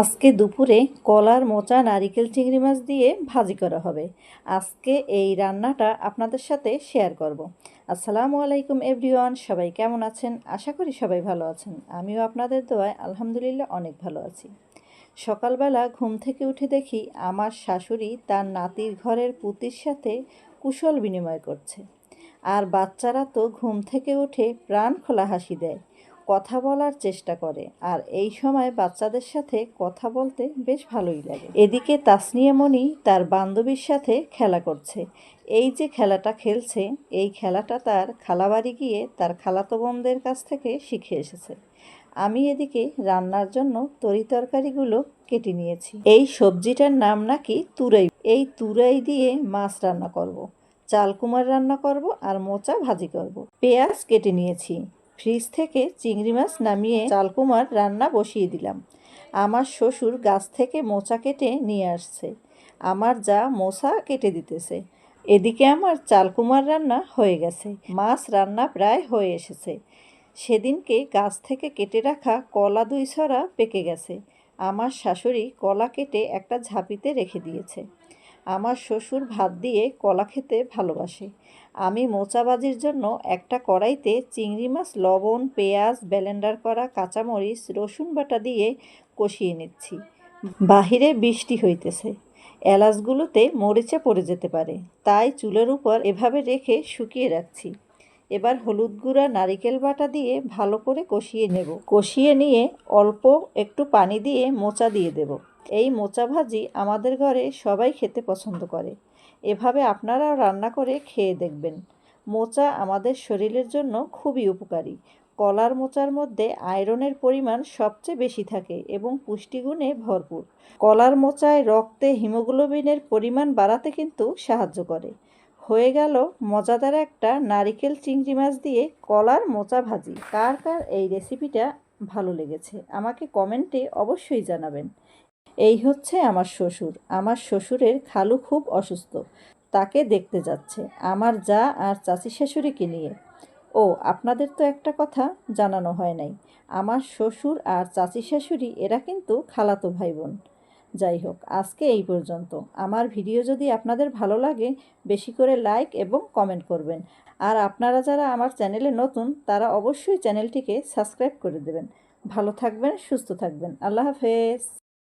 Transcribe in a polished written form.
আজকে দুপুরে কলার মোচা নারিকেল চিংড়ি মাছ দিয়ে ভাজি করা হবে। আজকে এই রান্নাটা আপনাদের সাথে শেয়ার করব। আসসালামু আলাইকুম এভরিওয়ান, সবাই কেমন আছেন? আশা করি সবাই ভালো আছেন। আমিও আপনাদের দোয়ায় আলহামদুলিল্লাহ অনেক ভালো আছি। সকালবেলা ঘুম থেকে উঠে দেখি আমার শাশুড়ি তার নাতির ঘরের পুতির সাথে কুশল বিনিময় করছে। আর বাচ্চারা তো ঘুম থেকে উঠে প্রাণ খোলা হাসি দেয়, কথা বলার চেষ্টা করে। আর এই সময় বাচ্চাদের সাথে কথা বলতে বেশ ভালোই লাগে। এদিকে তাসনিয়া মনি তার বান্ধবীর সাথে খেলা করছে। এই যে খেলাটা খেলছে, এই খেলাটা তার খালাবাড়ি গিয়ে তার খালাতো বোনদের কাছ থেকে শিখে এসেছে। আমি এদিকে রান্নার জন্য তরিতরকারিগুলো কেটে নিয়েছি। এই সবজিটার নাম নাকি তুরাই। এই তুরাই দিয়ে মাছ রান্না করব, চালকুমার রান্না করব আর মোচা ভাজি করব। পেঁয়াজ কেটে নিয়েছি। ফ্রিজ থেকে চিংড়ি মাছ নামিয়ে চালকুমার রান্না বসিয়ে দিলাম। আমার শ্বশুর গাছ থেকে মোচা কেটে নিয়ে আসছে, আমার যা মোচা কেটে দিতেছে। এদিকে আমার চালকুমার রান্না হয়ে গেছে, মাছ রান্না প্রায় হয়ে এসেছে। সেদিনকে গাছ থেকে কেটে রাখা কলা 2 ছড়া পেকে গেছে। আমার শাশুড়ি কলা কেটে একটা ঝাঁপিতে রেখে দিয়েছে। আমার শ্বশুর ভাত দিয়ে কলা খেতে ভালোবাসে। আমি মোচা ভাজির জন্য একটা কড়াইতে চিংড়ি মাছ, লবণ, পেঁয়াজ, ব্লেন্ডার করা কাঁচামরিচ, রসুন বাটা দিয়ে কষিয়ে নিচ্ছি। বাহিরে বৃষ্টি হইতেছে, এলাচগুলোতে মরিচে পড়ে যেতে পারে, তাই চুলের উপর এভাবে রেখে শুকিয়ে রাখছি। এবার হলুদ গুঁড়া, নারিকেল বাটা দিয়ে ভালো করে কষিয়ে নেব। কষিয়ে নিয়ে অল্প একটু পানি দিয়ে মোচা দিয়ে দেব। এই মোচা ভাজি আমাদের ঘরে সবাই খেতে পছন্দ করে। এভাবে আপনারাও রান্না করে খেয়ে দেখবেন। মোচা আমাদের শরীরের জন্য খুবই উপকারী। কলার মোচার মধ্যে আয়রনের পরিমাণ সবচেয়ে বেশি থাকে এবং পুষ্টিগুণে ভরপুর। কলার মোচায় রক্তে হিমোগ্লোবিনের পরিমাণ বাড়াতে কিন্তু সাহায্য করে। হয়ে গেল মজাদার একটা নারিকেল চিংড়ি মাছ দিয়ে কলার মোচা ভাজি। কার কার এই রেসিপিটা ভালো লেগেছে আমাকে কমেন্টে অবশ্যই জানাবেন। এই হচ্ছে আমার শ্বশুর। আমার শ্বশুরের খালু খুব অসুস্থ, তাকে দেখতে যাচ্ছে আমার যা আর চাচি শাশুড়িকে নিয়ে। ও আপনাদের তো একটা কথা জানানো হয় নাই, আমার শ্বশুর আর চাচি শাশুড়ি এরা কিন্তু খালাতো ভাই বোন। যাই হোক, আজকে এই পর্যন্ত। আমার ভিডিও যদি আপনাদের ভালো লাগে বেশি করে লাইক এবং কমেন্ট করবেন। আর আপনারা যারা আমার চ্যানেলে নতুন তারা অবশ্যই চ্যানেলটিকে সাবস্ক্রাইব করে দেবেন। ভালো থাকবেন, সুস্থ থাকবেন। আল্লাহ হাফেজ।